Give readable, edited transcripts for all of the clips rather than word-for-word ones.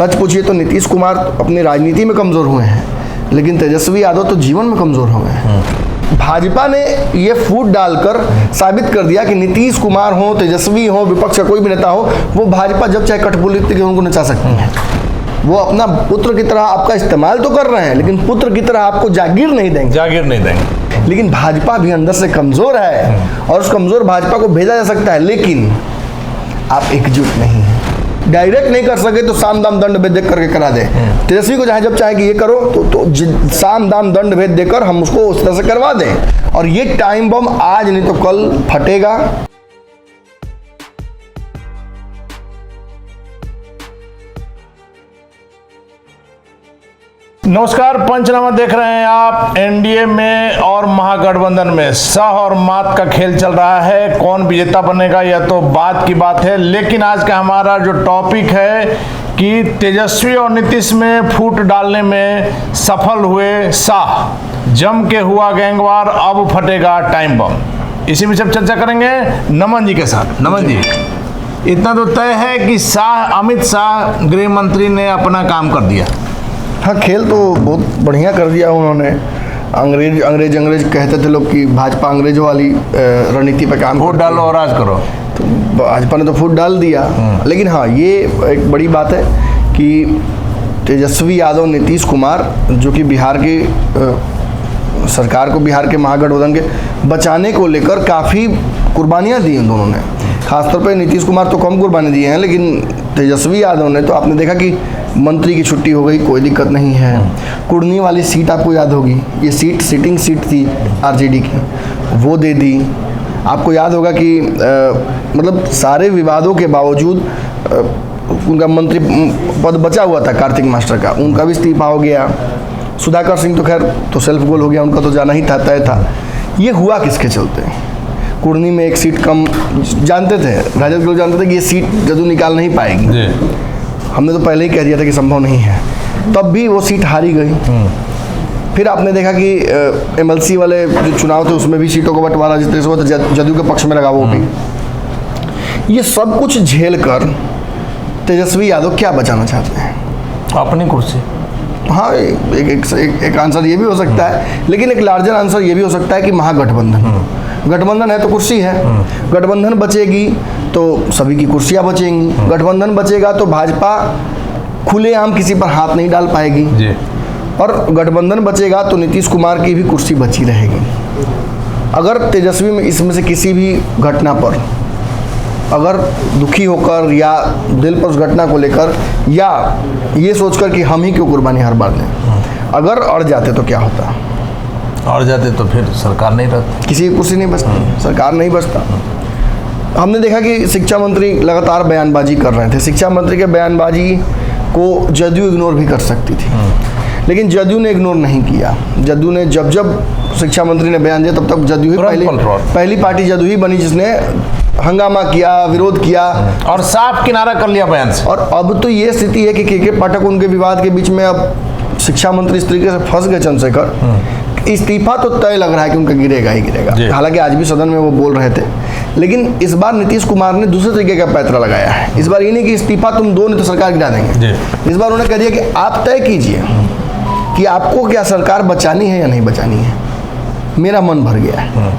सच पूछिए तो नीतीश कुमार अपनी राजनीति में कमज़ोर हुए हैं, लेकिन तेजस्वी यादव तो जीवन में कमज़ोर हो गए हैं। भाजपा ने ये फूट डालकर साबित कर दिया कि नीतीश कुमार हो, तेजस्वी हो, विपक्ष का कोई भी नेता हो, वो भाजपा जब चाहे कठपुतली के उनको नचा सकती है। वो अपना पुत्र की तरह आपका इस्तेमाल तो कर रहे हैं, लेकिन पुत्र की तरह आपको जागीर नहीं देंगे। लेकिन भाजपा भी अंदर से कमज़ोर है और उस कमज़ोर भाजपा को भेजा जा सकता है, लेकिन आप एकजुट नहीं हैं। डायरेक्ट नहीं कर सके तो साम दाम दंड भेद देख करके करा दे। तेजस्वी को जहाँ जब चाहे कि ये करो तो साम दाम दंड भेद देकर हम उसको उस तरह से करवा दें, और ये टाइम बम आज नहीं तो कल फटेगा। नमस्कार, पंचनामा देख रहे हैं आप। एनडीए में और महागठबंधन में सह और मात का खेल चल रहा है। कौन विजेता बनेगा यह तो बात की बात है, लेकिन आज का हमारा जो टॉपिक है कि तेजस्वी और नीतीश में फूट डालने में सफल हुए शाह, जम के हुआ गैंगवार, अब फटेगा टाइम बम। इसी में सब चर्चा करेंगे नमन जी के साथ। नमन जी, इतना तो तय है कि अमित शाह गृह मंत्री ने अपना काम कर दिया। हाँ, खेल तो बहुत बढ़िया कर दिया उन्होंने। अंग्रेज कहते थे लोग कि भाजपा अंग्रेजों वाली रणनीति पे काम फूट डालो और राज करो, तो भाजपा ने तो फूट डाल दिया। लेकिन हाँ, ये एक बड़ी बात है कि तेजस्वी यादव, नीतीश कुमार, जो कि बिहार की सरकार को, बिहार के महागठबंधन के बचाने को लेकर काफ़ी कुर्बानियाँ दी इन दोनों ने। खासतौर पे नीतीश कुमार तो कम कुर्बानी दी हैं, लेकिन तेजस्वी यादव ने तो आपने देखा कि मंत्री की छुट्टी हो गई, कोई दिक्कत नहीं है। कुर्नी वाली सीट आपको याद होगी, ये सिटिंग सीट थी आरजेडी की, वो दे दी। आपको याद होगा कि मतलब सारे विवादों के बावजूद उनका मंत्री पद बचा हुआ था, कार्तिक मास्टर का, उनका भी इस्तीफा हो गया। सुधाकर सिंह तो खैर तो सेल्फ गोल हो गया, उनका तो जाना ही था, तय था। ये हुआ किसके चलते? कुर्नी में एक सीट कम, जानते थे, राजद के लोग जानते थे कि ये सीट जदयू निकाल नहीं पाएगी। हमने तो पहले ही कह दिया था कि संभव नहीं है, तब भी वो सीट हारी गई। फिर आपने देखा कि एमएलसी वाले जो चुनाव थे उसमें भी सीटों का बंटवारा जितने से हुआ था जदयू के पक्ष में लगा, वो भी। ये सब कुछ झेल कर तेजस्वी यादव क्या बचाना चाहते हैं? अपनी कुर्सी। हाँ, एक आंसर ये भी हो सकता है, लेकिन एक लार्जर आंसर ये भी हो सकता है कि महागठबंधन, गठबंधन है तो कुर्सी है। गठबंधन बचेगी तो सभी की कुर्सियां बचेंगी। गठबंधन बचेगा तो भाजपा खुलेआम किसी पर हाथ नहीं डाल पाएगी जी। और गठबंधन बचेगा तो नीतीश कुमार की भी कुर्सी बची रहेगी। अगर तेजस्वी में इसमें से किसी भी घटना पर अगर दुखी होकर या दिल पर उस घटना को लेकर या ये सोचकर कि हम ही क्यों कुर्बानी हर बार दें, अगर अड़ जाते तो क्या होता? अड़ जाते तो फिर सरकार नहीं रहती, किसी की कुर्सी नहीं बचती, सरकार नहीं बचता। हमने देखा कि शिक्षा मंत्री लगातार बयानबाजी कर रहे थे। शिक्षा मंत्री के बयानबाजी को जदयू इग्नोर भी कर सकती थी, लेकिन जदयू ने इग्नोर नहीं किया। जदयू ने जब शिक्षा मंत्री ने बयान दिया तब तक जदयू ही पहली पार्टी जदयू ही बनी जिसने हंगामा किया, विरोध किया और साफ किनारा कर लिया बयान से। और अब तो ये स्थिति है कि के पाठक उनके विवाद के बीच में अब शिक्षा मंत्री इस तरीके से फंस गए चंद्रशेखर, इस्तीफा तो तय लग रहा है कि उनका गिरेगा ही गिरेगा। हालांकि आज भी सदन में वो बोल रहे थे, लेकिन इस बार नीतीश कुमार ने दूसरे तरीके का पैंतरा लगाया है। इस बार ये नहीं कि इस्तीफा तुम दो नहीं तो सरकार गिरा देंगे। इस बार उन्होंने कह दिया कि आप तय कीजिए कि आपको क्या सरकार बचानी है या नहीं बचानी है। मेरा मन भर गया है।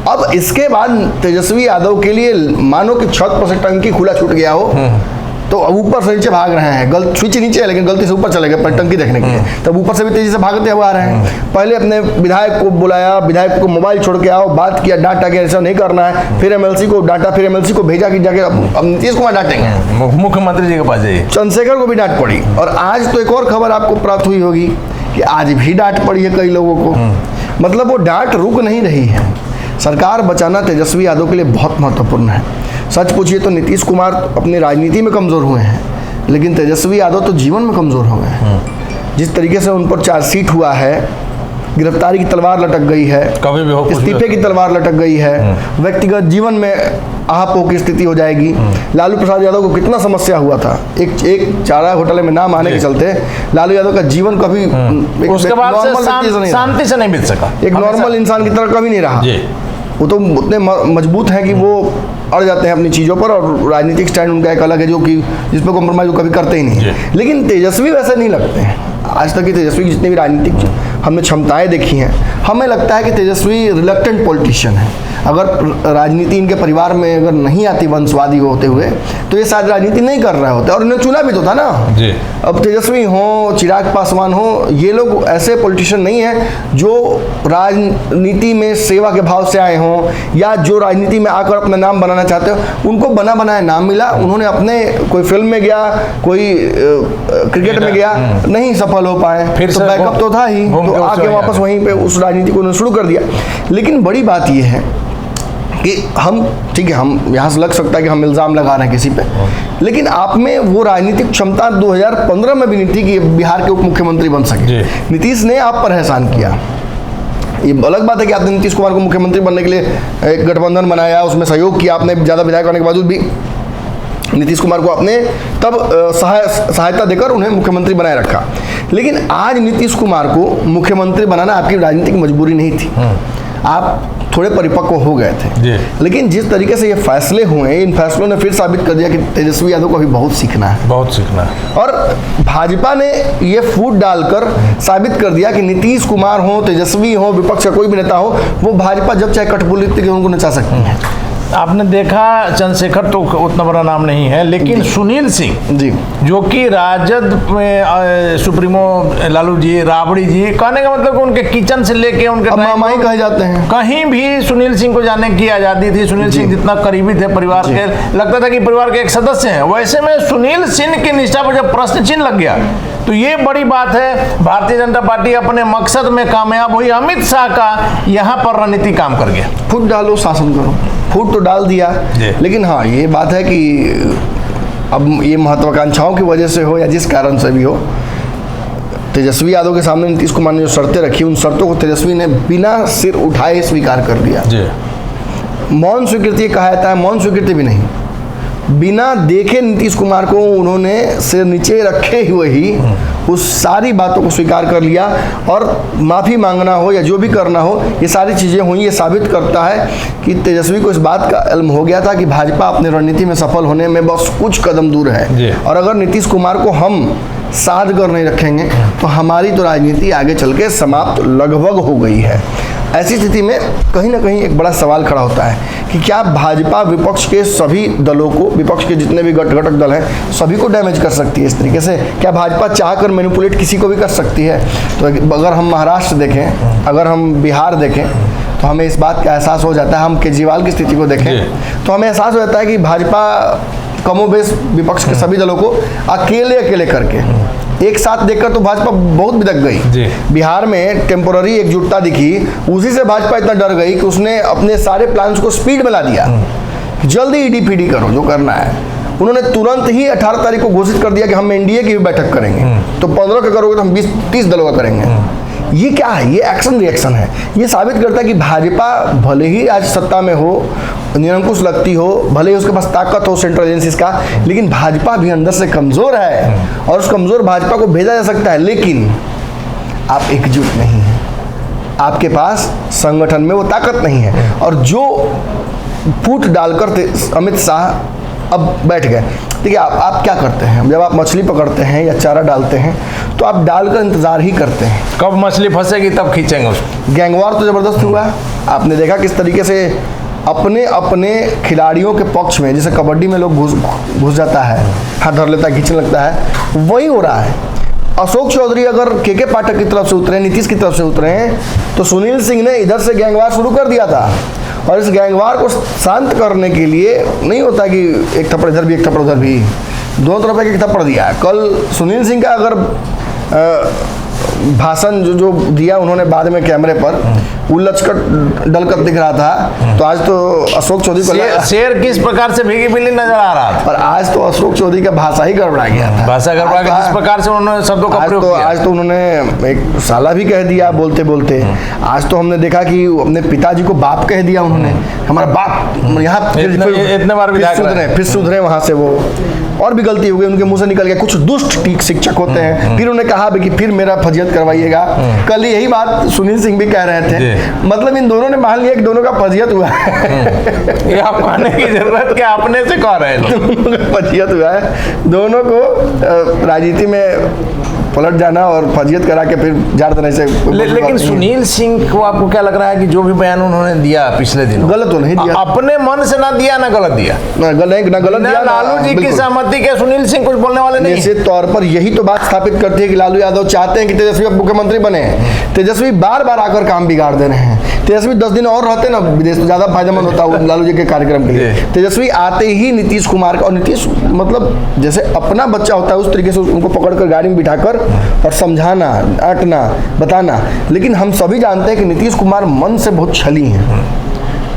अब इसके बाद तेजस्वी यादव के लिए मानो कि छत पर से टंकी खुला छूट गया हो, तो अब ऊपर से नीचे भाग रहे हैं। स्विच नीचे है लेकिन गलती से ऊपर चले गए टंकी देखने के लिए, तब ऊपर से भी तेजी से भागते हुए आ रहे हैं। पहले अपने विधायक को बुलाया, विधायक को मोबाइल छोड़ के आओ, बात किया, डांटा कि ऐसा नहीं करना है। फिर एमएलसी को डांटा, फिर एमएलसी को भेजा कि जाके अब नीतीश कुमार डांटेंगे, मुख्यमंत्री जी के पास जाइए। चंद्रशेखर को भी डांट पड़ी। और आज तो एक और खबर आपको प्राप्त हुई होगी कि आज भी डांट पड़ी है कई लोगों को। मतलब वो डांट रुक नहीं रही है। सरकार बचाना तेजस्वी यादव के लिए बहुत महत्वपूर्ण है। सच पूछिए तो नीतीश कुमार अपनी राजनीति में कमज़ोर हुए हैं, लेकिन तेजस्वी यादव तो जीवन में कमज़ोर हो गए हैं। जिस तरीके से उन पर चार्जशीट हुआ है, गिरफ्तारी की तलवार लटक गई है, कभी भी हो, इस्तीफे की तलवार लटक गई है, व्यक्तिगत जीवन में आहापों की स्थिति हो जाएगी। लालू प्रसाद यादव को कितना समस्या हुआ था, एक चारा घोटाले में नाम आने के चलते लालू यादव का जीवन कभी उसके बाद शांति से नहीं मिल सका, एक नॉर्मल इंसान की तरह कभी नहीं रहा। वो तो उतने मजबूत हैं कि वो अड़ जाते हैं अपनी चीज़ों पर, और राजनीतिक स्टैंड उनका एक अलग है जो कि जिस पर कॉम्प्रोमाइज़ वो कभी करते ही नहीं। लेकिन तेजस्वी वैसे नहीं लगते हैं। आज तक की तेजस्वी की जितनी भी राजनीतिक हमने क्षमताएं देखी हैं, हमें लगता है कि तेजस्वी रिलक्टेंट पॉलिटिशियन है। अगर राजनीति इनके परिवार में अगर नहीं आती वंशवादी होते हुए, तो ये शायद राजनीति नहीं कर रहे होते, और इन्हें चुना भी तो था ना जी। अब तेजस्वी हो, चिराग पासवान हो, ये लोग ऐसे पॉलिटिशियन नहीं हैं जो राजनीति में सेवा के भाव से आए हों, या जो राजनीति में आकर अपना नाम बनाना चाहते हो। उनको बना बनाया नाम मिला, उन्होंने अपने कोई फिल्म में गया, कोई क्रिकेट में गया, नहीं सफल हो पाए, फिर तो बैकअप तो था ही, तो आके वापस वहीं पे उस राजनीति को उन्होंने शुरू कर दिया। लेकिन बड़ी बात यह है कि हम, ठीक है, हम यहाँ से लग सकता है कि हम इल्ज़ाम लगा रहे हैं किसी पे, लेकिन आप में वो राजनीतिक क्षमता 2015 में भी नहीं थी कि बिहार के उप मुख्यमंत्री बन सके। नीतीश ने आप पर एहसान किया। ये अलग बात है कि आपने नीतीश कुमार को मुख्यमंत्री बनने के लिए एक गठबंधन बनाया, उसमें सहयोग किया आपने, ज़्यादा विधायक होने के बावजूद भी नीतीश कुमार को आपने तब सहायता देकर उन्हें मुख्यमंत्री बनाए रखा। लेकिन आज नीतीश कुमार को मुख्यमंत्री बनाना आपकी राजनीतिक मजबूरी नहीं थी, आप थोड़े परिपक्व हो गए थे। लेकिन जिस तरीके से ये फैसले हुए, इन फैसलों ने फिर साबित कर दिया कि तेजस्वी यादव को अभी बहुत सीखना है, बहुत सीखना है। और भाजपा ने ये फूट डालकर साबित कर दिया कि नीतीश कुमार हो, तेजस्वी हो, विपक्ष का कोई भी नेता हो, वो भाजपा जब चाहे कठपुतली के उनको नचा सकती है। आपने देखा चंद्रशेखर तो उतना बड़ा नाम नहीं है, लेकिन सुनील सिंह जी, जो कि राजद में सुप्रीमो लालू जी, राबड़ी जी, कहने का मतलब उनके किचन से लेके उनके मामा ही कहे जाते हैं, कहीं भी सुनील सिंह को जाने की आज़ादी थी। सुनील सिंह जितना करीबी थे परिवार के, लगता था कि परिवार के एक सदस्य हैं। वैसे में सुनील सिंह की निष्ठा पर जब प्रश्न चिन्ह लग गया, तो ये बड़ी बात है। भारतीय जनता पार्टी अपने मकसद में कामयाब हुई। अमित शाह का यहाँ पर रणनीति काम कर गया, फूट डालो शासन करो, फूट तो डाल दिया। लेकिन हाँ, ये बात है कि अब ये महत्वाकांक्षाओं की वजह से हो या जिस कारण से भी हो, तेजस्वी यादव के सामने नीतीश कुमार ने जो शर्तें रखी, उन शर्तों को तेजस्वी ने बिना सिर उठाए स्वीकार कर लिया। मौन स्वीकृति कहा जाता है, मौन स्वीकृति भी नहीं, बिना देखे नीतीश कुमार को उन्होंने सिर नीचे रखे हुए ही उस सारी बातों को स्वीकार कर लिया। और माफ़ी मांगना हो या जो भी करना हो, ये सारी चीज़ें हुई। ये साबित करता है कि तेजस्वी को इस बात का इल्म हो गया था कि भाजपा अपनी रणनीति में सफल होने में बस कुछ कदम दूर है, और अगर नीतीश कुमार को हम साध कर नहीं रखेंगे तो हमारी तो राजनीति आगे चल के समाप्त लगभग हो गई है। ऐसी स्थिति में कहीं ना कहीं एक बड़ा सवाल खड़ा होता है कि क्या भाजपा विपक्ष के सभी दलों को, विपक्ष के जितने भी घटक दल हैं, सभी को डैमेज कर सकती है इस तरीके से? क्या भाजपा चाहकर मैनिपुलेट किसी को भी कर सकती है? तो अगर हम महाराष्ट्र देखें, अगर हम बिहार देखें, तो हमें इस बात का एहसास हो जाता है। हम केजरीवाल की स्थिति को देखें तो हमें एहसास हो जाता है कि भाजपा कमोबेश विपक्ष के सभी दलों को अकेले करके एक साथ देखकर तो भाजपा बहुत बिदक गई। बिहार में टेम्पोररी एकजुटता दिखी, उसी से भाजपा इतना डर गई कि उसने अपने सारे प्लान्स को स्पीड में ला दिया। जल्दी ईडी-पीडी करो जो करना है। उन्होंने तुरंत ही 18 तारीख को घोषित कर दिया कि हम एनडीए की भी बैठक करेंगे, तो 15 का करोगे तो हम 20-30 दलों का करेंगे। ये क्या है? ये एक्शन रिएक्शन है। ये साबित करता है कि भाजपा भले ही आज सत्ता में हो, निरंकुश लगती हो, भले ही उसके पास ताकत हो सेंट्रल एजेंसीज का, लेकिन भाजपा भी अंदर से कमज़ोर है, और उस कमज़ोर भाजपा को भेजा जा सकता है। लेकिन आप एकजुट नहीं हैं, आपके पास संगठन में वो ताकत नहीं है। और जो फूट डालकर अमित शाह अब बैठ गए। देखिए, आप क्या करते हैं जब आप मछली पकड़ते हैं या चारा डालते हैं, तो आप डालकर इंतज़ार ही करते हैं कब मछली फंसेगी तब खींचेंगे उसको। गैंगवार तो ज़बरदस्त हुआ है। आपने देखा किस तरीके से अपने खिलाड़ियों के पक्ष में, जैसे कबड्डी में लोग घुस जाता है, हाथ धर लेता है, खींचने लगता है, वही हो रहा है। अशोक चौधरी अगर के पाठक की तरफ से उतरे, नीतीश की तरफ से उतरे हैं, तो सुनील सिंह ने इधर से गैंगवार शुरू कर दिया था। और इस गैंगवार को शांत करने के लिए नहीं होता कि एक थप्पड़ इधर भी एक थप्पड़ उधर भी, दोनों तरफ एक थप्पड़ दिया है। कल सुनील सिंह का अगर भाषण जो दिया उन्होंने बाद में कैमरे पर, वो लचकट डलकर दिख रहा था, तो आज तो अशोक चौधरी को शेर किस प्रकार से भीगी बिल्ली नजर आ रहा था। पर आज तो अशोक चौधरी का भाषा ही गड़बड़ा गया था। भाषा गड़बड़ा गया, जिस प्रकार से उन्होंने शब्दों का प्रयोग किया। आज तो उन्होंने एक साला भी कह दिया बोलते बोलते। आज तो हमने देखा कि अपने पिताजी को बाप कह दिया उन्होंने, हमारा बाप। यहाँ इतने बार फिर सुधरे वहाँ से वो। और भी गलती हो गई, उनके मुंह से निकल गया। कुछ दुष्ट शिक्षक होते हैं, फिर उन्हें कहा भी कि फिर मेरा फर्जियत करवाइएगा। कल यही बात सुनील सिंह भी कह रहे थे। मतलब इन दोनों ने मान लिया कि दोनों का फर्जियत हुआ है। ये आप कहने की जरूरत क्या, अपने से कह रहे हैं दोनों का फर्जियत हुआ है। दोनों को राजनीति में पलट जाना और फर्जियत करा के फिर झाड़ देने से लेकिन सुनील सिंह को आपको क्या लग रहा है कि जो भी बयान उन्होंने दिया पिछले दिनों, गलत तो नहीं दिया, अपने मन से ना दिया ना गलत दिया, ना गलत दिया। लालू जी की सहमति के सुनील सिंह कुछ बोलने वाले नहीं। निश्चित तौर पर यही तो बात स्थापित करती है कि लालू यादव चाहते हैं कि तेजस्वी अब मुख्यमंत्री बने। तेजस्वी बार बार आकर काम बिगाड़ दे रहे हैं। तेजस्वी 10 दिन और रहते ना विदेश तो ज्यादा फायदेमंद होता है लालू जी के कार्यक्रम के लिए। तेजस्वी आते ही नीतीश कुमार का, और नीतीश मतलब जैसे अपना बच्चा होता है उस तरीके से उनको पकड़कर गाड़ी में बिठाकर और समझाना, डांटना, बताना। लेकिन हम सभी जानते हैं कि नीतीश कुमार मन से बहुत छली हैं।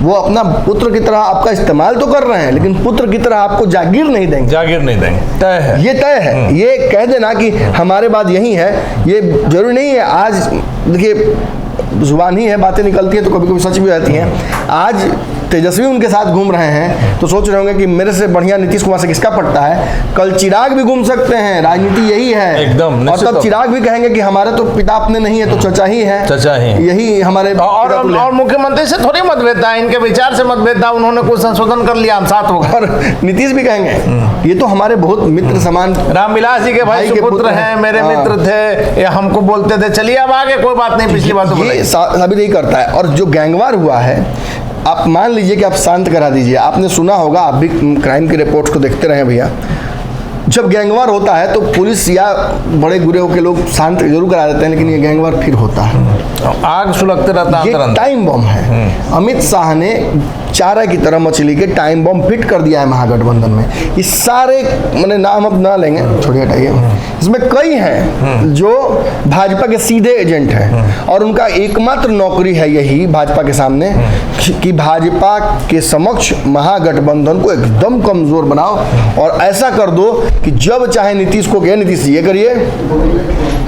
वो अपना पुत्र की तरह आपका इस्तेमाल तो कर रहे हैं, लेकिन पुत्र की तरह आपको जागीर नहीं देंगे। जागीर नहीं देंगे, तय है, ये तय है। ये कह देना कि हमारे बाद यही है, ये जरूरी नहीं है। आज देखिए जुबान ही है, बातें निकलती हैं तो कभी कभी सच भी रहती हैं। आज तेजस्वी उनके साथ घूम रहे हैं तो सोच रहे होंगे कि मेरे से बढ़िया नीतीश कुमार से किसका पड़ता है। कल चिराग भी घूम सकते हैं, राजनीति यही है एकदम। और तब चिराग भी कहेंगे कि हमारे तो पिता अपने नहीं है तो चचा ही है, चचा ही, यही हमारे। और मुख्यमंत्री से थोड़ी मतभेद था, इनके विचार से मतभेद था, उन्होंने कुछ संशोधन कर लिया, हम साथ हो गए। और नीतीश भी कहेंगे ये तो हमारे बहुत मित्र समान, रामविलास जी के भाई सुपुत्र हैं, मेरे मित्र थे, हमको बोलते थे। चलिए अब आगे कोई बात नहीं, पिछली बात ये साबित नहीं करता है। और जो गैंगवार हुआ है, आप मान लीजिए कि आप शांत करा दीजिए। आपने सुना होगा, आप भी क्राइम की रिपोर्ट को देखते रहे भैया, जब गैंगवार होता है तो पुलिस या बड़े गुरे के लोग शांत जरूर करा देते हैं, लेकिन ये गैंगवार फिर होता है, आग सुलगते रहता है। ये टाइम बम है। अमित शाह ने चारा की तरह मछली के टाइम बम फिट कर दिया है महागठबंधन में। इस सारे मैंने नाम अब ना लेंगे, छोड़िए हटाइए। इसमें कई हैं जो भाजपा के सीधे एजेंट हैं और उनका एकमात्र नौकरी है यही भाजपा के सामने कि भाजपा के समक्ष महागठबंधन को एकदम कमजोर बनाओ और ऐसा कर दो कि जब चाहे नीतीश को कहे नीतीश ये करिए,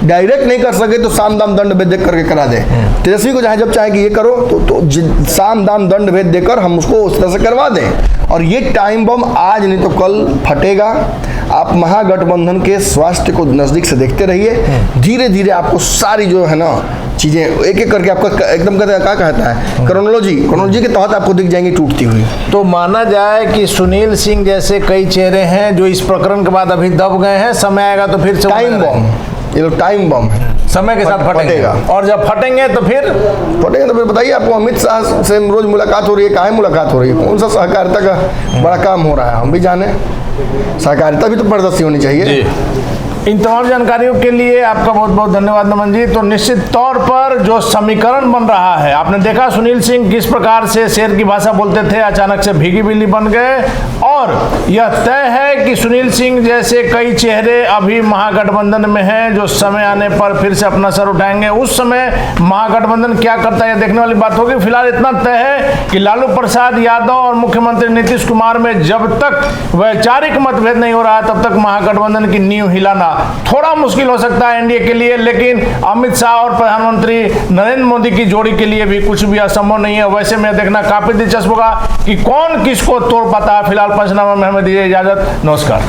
डायरेक्ट नहीं कर सके तो साम दाम दंड भेद देकर के करा दे। तेजस्वी को चाहे जब चाहे कि ये करो तो साम दाम दंड भेद देकर हम उसको उस तरह से करवा दें। और ये टाइम बम आज नहीं तो कल फटेगा। आप महागठबंधन के स्वास्थ्य को नजदीक से देखते रहिए, धीरे धीरे आपको सारी जो है ना चीजें एक एक करके आपका एकदम क्या कहता है क्रोनोलॉजी के तहत आपको दिख जाएंगी टूटती हुई। तो माना जाए कि सुनील सिंह जैसे कई चेहरे हैं जो इस प्रकरण के बाद अभी दब गए हैं, समय आएगा तो फिर से टाइम बम, ये लोग टाइम बम है, समय के साथ फटेगा। और जब फटेंगे तो फिर बताइए आपको अमित शाह से रोज मुलाकात हो रही है, काहे मुलाकात हो रही है, कौन सा सहकारिता का बड़ा काम हो रहा है, हम भी जाने। सहकारिता भी तो पारदर्शी होनी चाहिए। इन तमाम जानकारियों के लिए आपका बहुत बहुत धन्यवाद नमन जी। तो निश्चित तौर पर जो समीकरण बन रहा है, आपने देखा सुनील सिंह किस प्रकार से शेर की भाषा बोलते थे, अचानक से भीगी बिल्ली बन गए। और यह तय है कि सुनील सिंह जैसे कई चेहरे अभी महागठबंधन में हैं जो समय आने पर फिर से अपना सर उठाएंगे। उस समय महागठबंधन क्या करता है देखने वाली बात होगी। फिलहाल इतना तय है कि लालू प्रसाद यादव और मुख्यमंत्री नीतीश कुमार में जब तक वैचारिक मतभेद नहीं हो रहा तब तक महागठबंधन की नींव हिलाना थोड़ा मुश्किल हो सकता है एनडीए के लिए। लेकिन अमित शाह और प्रधानमंत्री नरेंद्र मोदी की जोड़ी के लिए भी कुछ भी असंभव नहीं है। वैसे में देखना काफी दिलचस्प होगा कि कौन किसको तोड़ पाता है। फिलहाल पंचनामा में हमें दीजिए इजाजत, नमस्कार।